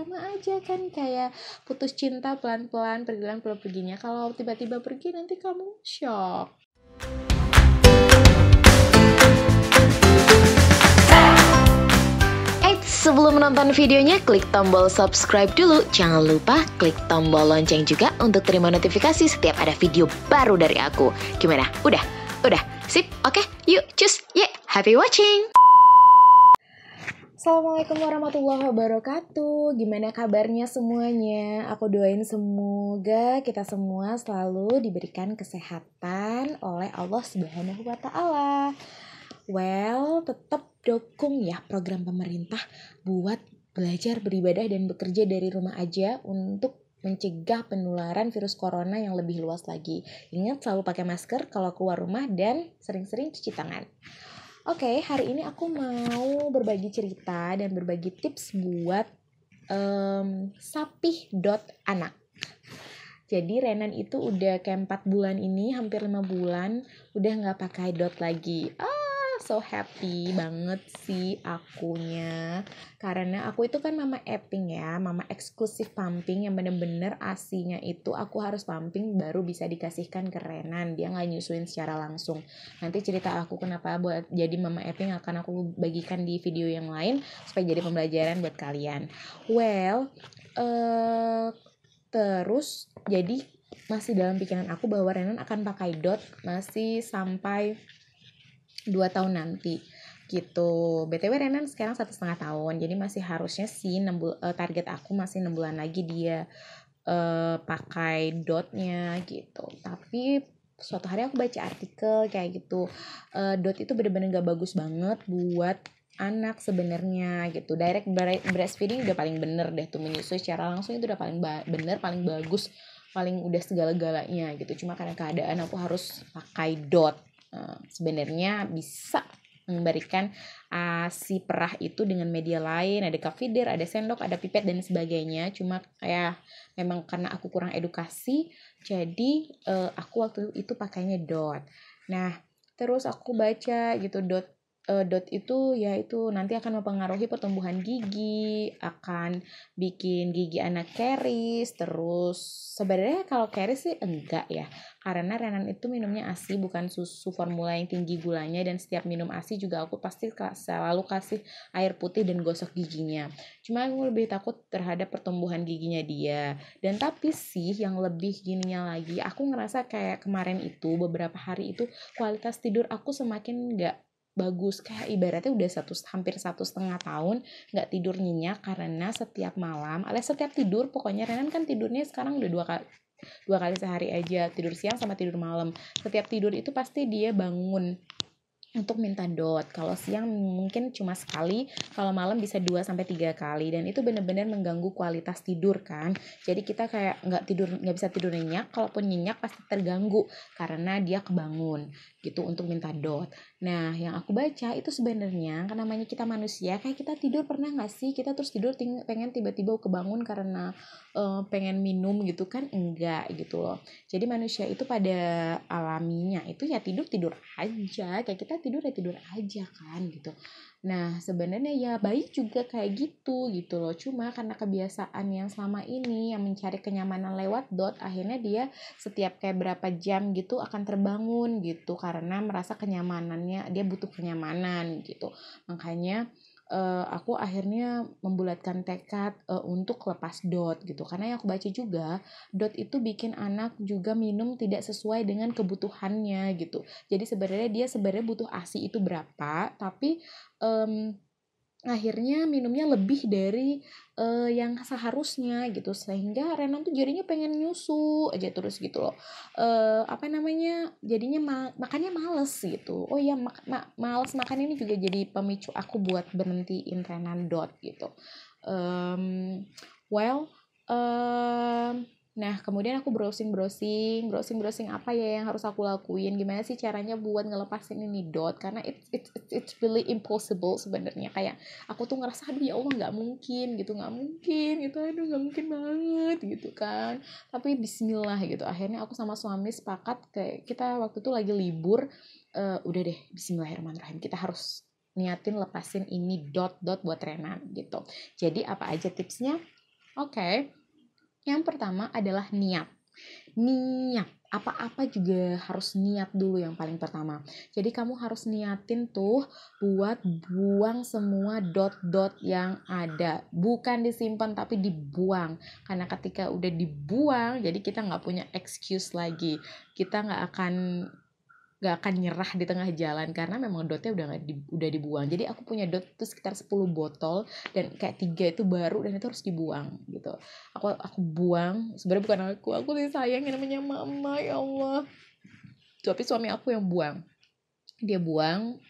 sama aja kan, kayak putus cinta pelan-pelan, perginya. Kalau tiba-tiba pergi nanti kamu shock. Sebelum menonton videonya, klik tombol subscribe dulu. Jangan lupa klik tombol lonceng juga untuk terima notifikasi setiap ada video baru dari aku. Gimana? Udah? Sip? Oke, yuk, cus, happy watching! Assalamualaikum warahmatullahi wabarakatuh. Gimana kabarnya semuanya? Aku doain semoga kita semua selalu diberikan kesehatan oleh Allah Subhanahu wa Ta'ala. Well, tetap dukung ya program pemerintah buat belajar, beribadah, dan bekerja dari rumah aja untuk mencegah penularan virus corona yang lebih luas lagi. Ingat selalu pakai masker kalau keluar rumah dan sering-sering cuci tangan. Oke, hari ini aku mau berbagi cerita dan berbagi tips buat sapih.anak. Jadi Renan itu udah kayak 4 bulan ini, hampir 5 bulan, udah gak pakai dot lagi. So happy banget sih akunya. Karena aku itu kan mama Eping ya, mama eksklusif pumping yang bener-bener asinya itu aku harus pumping baru bisa dikasihkan ke Renan. Dia gak nyusuin secara langsung. Nanti cerita aku kenapa buat jadi mama Eping akan aku bagikan di video yang lain supaya jadi pembelajaran buat kalian. Well, terus jadi masih dalam pikiran aku bahwa Renan akan pakai dot masih sampai 2 tahun nanti gitu. BTW Renan sekarang 1,5 tahun, jadi masih harusnya sih target aku masih 6 bulan lagi dia pakai dotnya gitu. Tapi suatu hari aku baca artikel kayak gitu, dot itu bener-bener gak bagus banget buat anak sebenarnya gitu. Direct breastfeeding udah paling bener deh tuh, menyusui secara langsung itu udah paling bener, paling bagus, paling udah segala-galanya gitu. Cuma karena keadaan aku harus pakai dot. Sebenarnya bisa memberikan ASI perah itu dengan media lain, ada cup feeder, ada sendok, ada pipet dan sebagainya. Cuma ya memang karena aku kurang edukasi, jadi aku waktu itu pakainya dot. Nah, terus aku baca gitu dot itu ya itu nanti akan mempengaruhi pertumbuhan gigi, akan bikin gigi anak caries. Terus sebenarnya kalau caries sih enggak ya, karena Renan itu minumnya ASI bukan susu formula yang tinggi gulanya, dan setiap minum ASI juga aku pasti selalu kasih air putih dan gosok giginya. Cuma aku lebih takut terhadap pertumbuhan giginya dia. Dan tapi sih yang lebih gininya lagi, aku ngerasa kayak kemarin itu beberapa hari itu kualitas tidur aku semakin enggak bagus, kayak ibaratnya udah hampir 1,5 tahun nggak tidur nyenyak, karena setiap malam alias setiap tidur, pokoknya Renan kan tidurnya sekarang udah 2 kali sehari aja, tidur siang sama tidur malam. Setiap tidur itu pasti dia bangun untuk minta dot. Kalau siang mungkin cuma sekali, kalau malam bisa 2-3 kali, dan itu benar-benar mengganggu kualitas tidur kan. Jadi kita kayak nggak bisa tidur nyenyak, kalaupun nyenyak pasti terganggu karena dia kebangun gitu untuk minta dot. Nah, yang aku baca itu sebenarnya kan namanya kita manusia, kayak kita tidur pernah nggak sih kita terus tidur pengen tiba-tiba kebangun karena pengen minum gitu kan? Enggak gitu loh. Jadi manusia itu pada alaminya itu ya tidur aja, kayak kita tidur aja kan gitu. Nah sebenarnya ya bayi juga kayak gitu loh. Cuma karena kebiasaan yang selama ini yang mencari kenyamanan lewat dot, akhirnya dia setiap kayak berapa jam gitu akan terbangun gitu, karena merasa kenyamanannya, dia butuh kenyamanan gitu. Makanya aku akhirnya membulatkan tekad untuk lepas dot gitu, karena yang aku baca juga dot itu bikin anak juga minum tidak sesuai dengan kebutuhannya gitu. Jadi sebenarnya dia butuh ASI itu berapa, tapi akhirnya minumnya lebih dari yang seharusnya gitu, sehingga Renan tuh jadinya pengen nyusu aja terus gitu loh. Jadinya makannya males gitu. Oh iya, males makan ini juga jadi pemicu aku buat berhentiin Renan dot gitu. Nah kemudian aku browsing apa ya yang harus aku lakuin, gimana sih caranya buat ngelepasin ini dot, karena it's really impossible sebenarnya. Kayak aku tuh ngerasa aduh ya Allah nggak mungkin gitu, aduh nggak mungkin banget gitu kan. Tapi Bismillah gitu, akhirnya aku sama suami sepakat kayak kita waktu itu lagi libur, udah deh Bismillahirrahmanirrahim, kita harus niatin lepasin ini dot buat Renan gitu. Jadi apa aja tipsnya? Oke. Yang pertama adalah niat. Apa-apa juga harus niat dulu yang paling pertama. Jadi kamu harus niatin tuh buat buang semua dot-dot yang ada. Bukan disimpan tapi dibuang. Karena ketika udah dibuang, jadi kita nggak punya excuse lagi. Kita nggak akan nyerah di tengah jalan karena memang dotnya udah dibuang. Jadi aku punya dot itu sekitar 10 botol dan kayak 3 itu baru dan itu harus dibuang gitu. Aku buang, sebenarnya bukan aku disayang yang namanya mama, ya Allah. Tapi suami aku yang buang. Dia buang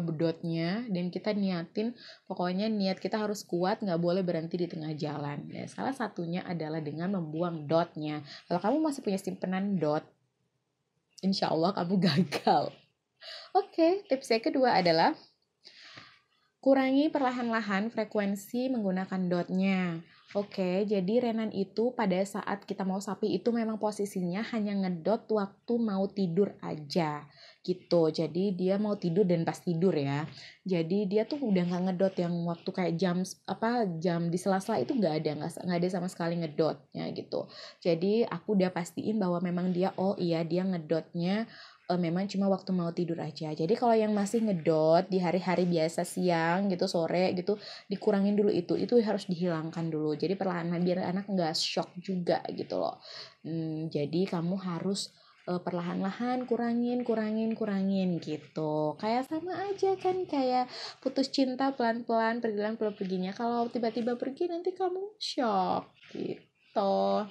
bedotnya dan kita niatin, pokoknya niat kita harus kuat, nggak boleh berhenti di tengah jalan. Ya, salah satunya adalah dengan membuang dotnya. Kalau kamu masih punya simpenan dot, insya Allah kamu gagal. Oke, tips yang kedua adalah kurangi perlahan-lahan frekuensi menggunakan dotnya. Oke, jadi Renan itu pada saat kita mau sapi itu memang posisinya hanya ngedot waktu mau tidur aja gitu. Jadi dia mau tidur dan pas tidur ya. Jadi dia tuh udah nggak ngedot yang waktu kayak jam di sela-sela itu nggak ada sama sekali ngedotnya gitu. Jadi aku udah pastiin bahwa memang dia ngedotnya memang cuma waktu mau tidur aja. Jadi kalau yang masih ngedot di hari-hari biasa siang gitu, sore gitu, dikurangin dulu itu harus dihilangkan dulu. Jadi perlahan biar anak nggak shock juga gitu loh. Jadi kamu harus perlahan-lahan kurangin gitu. Kayak sama aja kan, kayak putus cinta pelan-pelan, perginya. Kalau tiba-tiba pergi nanti kamu shock gitu.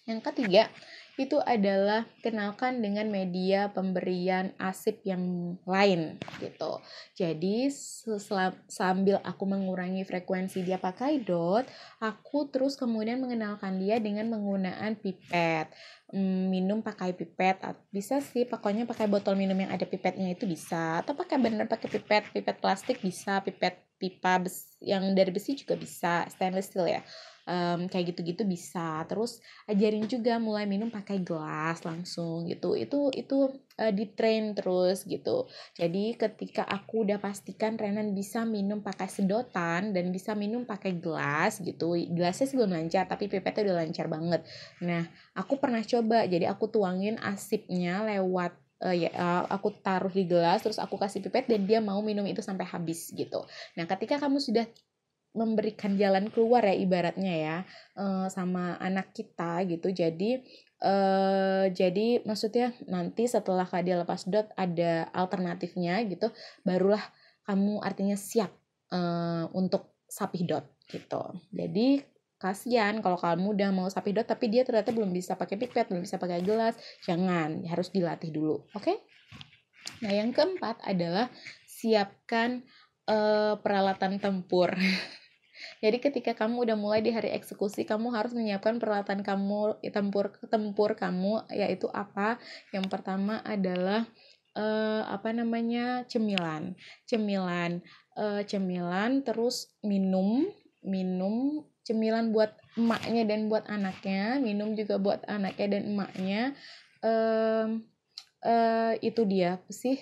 Yang ketiga, itu adalah kenalkan dengan media pemberian asip yang lain gitu. Jadi sambil aku mengurangi frekuensi dia pakai dot, aku terus kemudian mengenalkan dia dengan menggunakan pipet. Minum pakai pipet, bisa sih pokoknya pakai botol minum yang ada pipetnya itu bisa, atau pakai pipet plastik bisa, pipet pipa yang dari besi juga bisa, stainless steel ya. Kayak gitu-gitu bisa. Terus ajarin juga mulai minum pakai gelas langsung gitu. Itu di train terus gitu. Jadi ketika aku udah pastikan Renan bisa minum pakai sedotan dan bisa minum pakai gelas gitu. Gelasnya sih belum lancar tapi pipetnya udah lancar banget. Nah, aku pernah coba. Jadi aku tuangin asipnya lewat aku taruh di gelas terus aku kasih pipet dan dia mau minum itu sampai habis gitu. Nah, ketika kamu sudah memberikan jalan keluar ya ibaratnya ya sama anak kita gitu, jadi maksudnya nanti setelah dia lepas dot ada alternatifnya gitu, barulah kamu artinya siap untuk sapi dot gitu. Jadi kasihan kalau kamu udah mau sapi dot tapi dia ternyata belum bisa pakai pipet, belum bisa pakai gelas, jangan, harus dilatih dulu, oke? Nah yang keempat adalah siapkan peralatan tempur. Jadi ketika kamu udah mulai di hari eksekusi, kamu harus menyiapkan peralatan kamu tempur kamu, yaitu apa? Yang pertama adalah cemilan, terus minum cemilan buat emaknya dan buat anaknya, minum juga buat anaknya dan emaknya. Itu dia sih,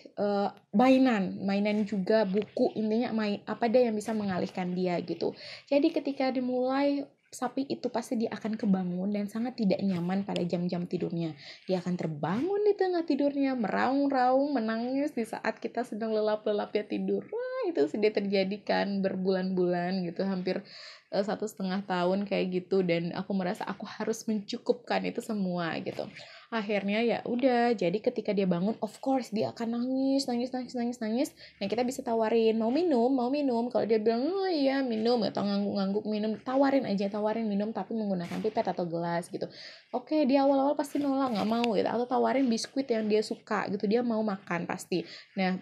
mainan juga, buku, intinya apa deh yang bisa mengalihkan dia gitu. Jadi ketika dimulai sapi itu pasti dia akan kebangun dan sangat tidak nyaman pada jam-jam tidurnya. Dia akan terbangun di tengah tidurnya, meraung-raung, menangis di saat kita sedang lelap-lelapnya tidur. Wah, itu sudah terjadi kan berbulan-bulan gitu, hampir 1,5 tahun kayak gitu, dan aku merasa aku harus mencukupkan itu semua gitu. Akhirnya ya udah, jadi ketika dia bangun of course dia akan nangis. Nah kita bisa tawarin mau minum. Kalau dia bilang oh iya minum atau ngangguk minum, tawarin minum tapi menggunakan pipet atau gelas gitu. Oke, dia awal-awal pasti nolak, nggak mau gitu, atau tawarin biskuit yang dia suka gitu, dia mau makan pasti. Nah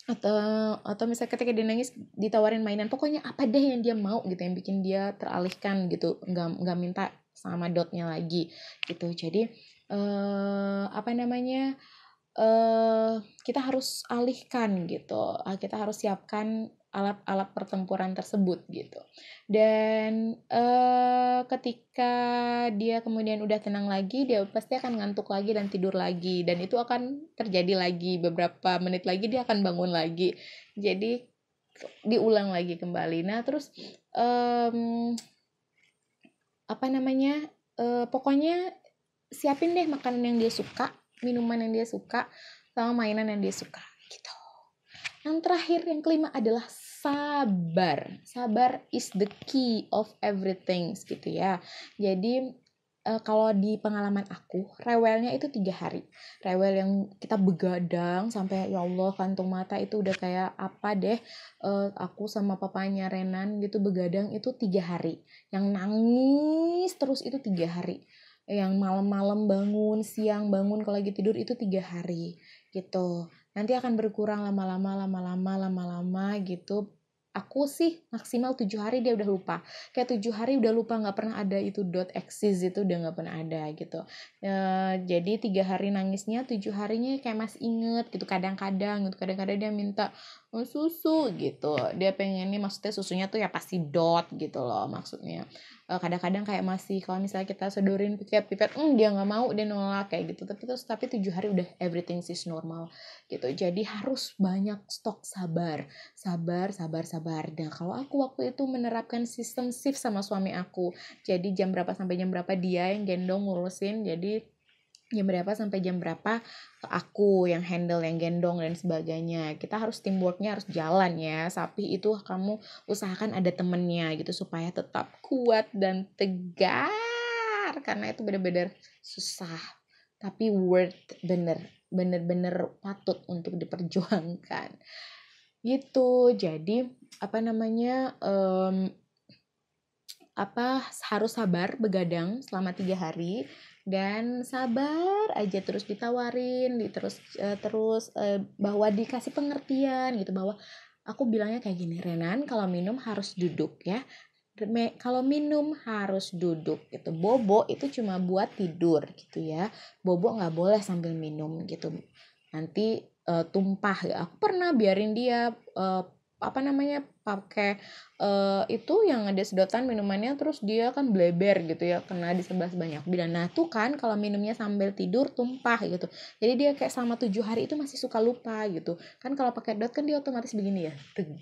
atau misalnya ketika dia nangis ditawarin mainan, pokoknya apa deh yang dia mau gitu, yang bikin dia teralihkan gitu, nggak minta sama dotnya lagi gitu. Jadi kita harus alihkan gitu, kita harus siapkan alat-alat pertempuran tersebut gitu. Dan ketika dia kemudian udah tenang lagi, dia pasti akan ngantuk lagi dan tidur lagi, dan itu akan terjadi lagi beberapa menit lagi, dia akan bangun lagi. Jadi diulang lagi kembali. Nah terus pokoknya siapin deh makanan yang dia suka, minuman yang dia suka, sama mainan yang dia suka gitu. Yang terakhir, yang kelima adalah sabar. Sabar is the key of everything gitu ya. Jadi kalau di pengalaman aku, rewelnya itu 3 hari. Rewel yang kita begadang sampai ya Allah kantung mata itu udah kayak apa deh. Aku sama papanya Renan gitu begadang itu 3 hari. Yang nangis terus itu 3 hari. Yang malam-malam bangun, siang bangun kalau lagi tidur itu 3 hari gitu. Nanti akan berkurang lama-lama gitu. Aku sih maksimal 7 hari dia udah lupa. Kayak 7 hari udah lupa, gak pernah ada itu .exist itu udah gak pernah ada gitu. Jadi 3 hari nangisnya, 7 harinya kayak masih inget gitu. Kadang-kadang dia minta susu gitu. Dia pengennya maksudnya susunya tuh ya pasti gitu loh maksudnya. Kadang-kadang kayak masih kalau misalnya kita sedorin pipet dia nggak mau, dia nolak kayak gitu, tapi 7 hari udah everything is normal gitu. Jadi harus banyak stok sabar. Dan kalau aku waktu itu menerapkan sistem shift sama suami aku, jadi jam berapa sampai jam berapa dia yang gendong ngurusin, jadi jam berapa sampai jam berapa aku yang handle, yang gendong dan sebagainya. Kita harus teamworknya harus jalan ya. Sapi itu kamu usahakan ada temennya gitu supaya tetap kuat dan tegar, karena itu benar-benar susah tapi worth, bener-bener patut untuk diperjuangkan gitu. Jadi harus sabar begadang selama 3 hari dan sabar aja, terus ditawarin terus bahwa dikasih pengertian gitu, bahwa aku bilangnya kayak gini, Renan kalau minum harus duduk ya, kalau minum harus duduk gitu. Bobo itu cuma buat tidur gitu ya, bobo nggak boleh sambil minum gitu, nanti tumpah ya. Aku pernah biarin dia pakai itu yang ada sedotan minumannya, terus dia kan bleber gitu ya, kena di sebelah banyak bilang. Nah tuh kan kalau minumnya sambil tidur tumpah gitu, jadi dia kayak selama 7 hari itu masih suka lupa gitu kan. Kalau pakai dot kan dia otomatis begini ya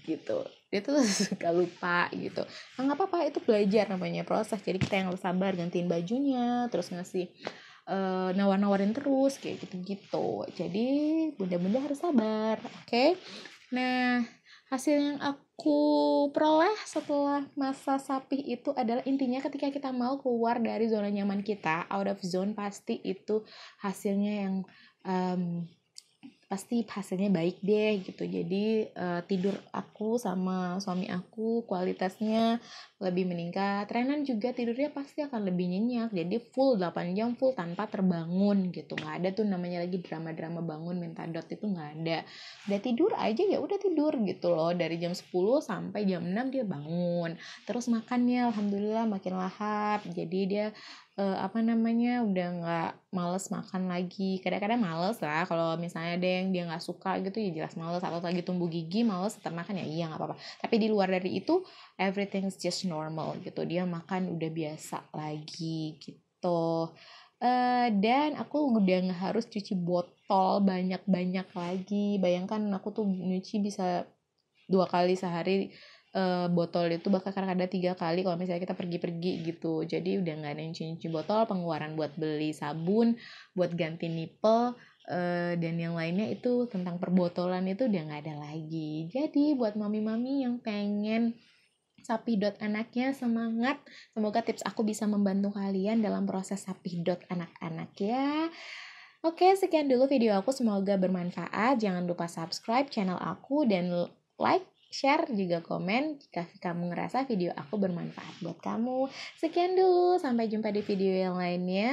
gitu, dia tuh suka lupa gitu. Nah nggak apa-apa, itu belajar namanya, proses. Jadi kita yang harus sabar, gantiin bajunya, terus ngasih nawar-nawarin terus kayak gitu-gitu. Jadi bunda-bunda harus sabar, oke? Nah, hasil yang aku peroleh setelah masa sapi itu adalah, intinya ketika kita mau keluar dari zona nyaman kita, out of zone, pasti itu hasilnya yang pasti hasilnya baik deh gitu. Jadi tidur aku sama suami aku kualitasnya lebih meningkat. Renan juga tidurnya pasti akan lebih nyenyak, jadi full 8 jam full tanpa terbangun gitu. Nggak ada tuh namanya lagi drama-drama bangun minta dot, itu nggak ada. Udah tidur aja ya udah tidur gitu loh, dari jam 10 sampai jam 6 dia bangun. Terus makannya alhamdulillah makin lahap, jadi dia udah nggak males makan lagi. Kadang-kadang males lah kalau misalnya ada yang dia nggak suka gitu, ya jelas males. Atau lagi tumbuh gigi males tetap makan, ya iya nggak apa-apa. Tapi di luar dari itu everything's just normal gitu, dia makan udah biasa lagi gitu. Dan aku udah nggak harus cuci botol banyak-banyak lagi. Bayangkan aku tuh nyuci bisa 2 kali sehari, botol itu bahkan kadang-kadang 3 kali kalau misalnya kita pergi-pergi gitu. Jadi udah nggak ada yang cuci botol, pengeluaran buat beli sabun, buat ganti nipple, dan yang lainnya itu tentang perbotolan itu udah nggak ada lagi. Jadi buat mami-mami yang pengen sapi dot anaknya, semangat. Semoga tips aku bisa membantu kalian dalam proses sapi dot anak-anak ya. Oke, sekian dulu video aku, semoga bermanfaat. Jangan lupa subscribe channel aku dan like, share, juga komen jika kamu ngerasa video aku bermanfaat buat kamu. Sekian dulu, sampai jumpa di video yang lainnya.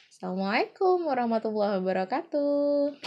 Assalamualaikum warahmatullahi wabarakatuh.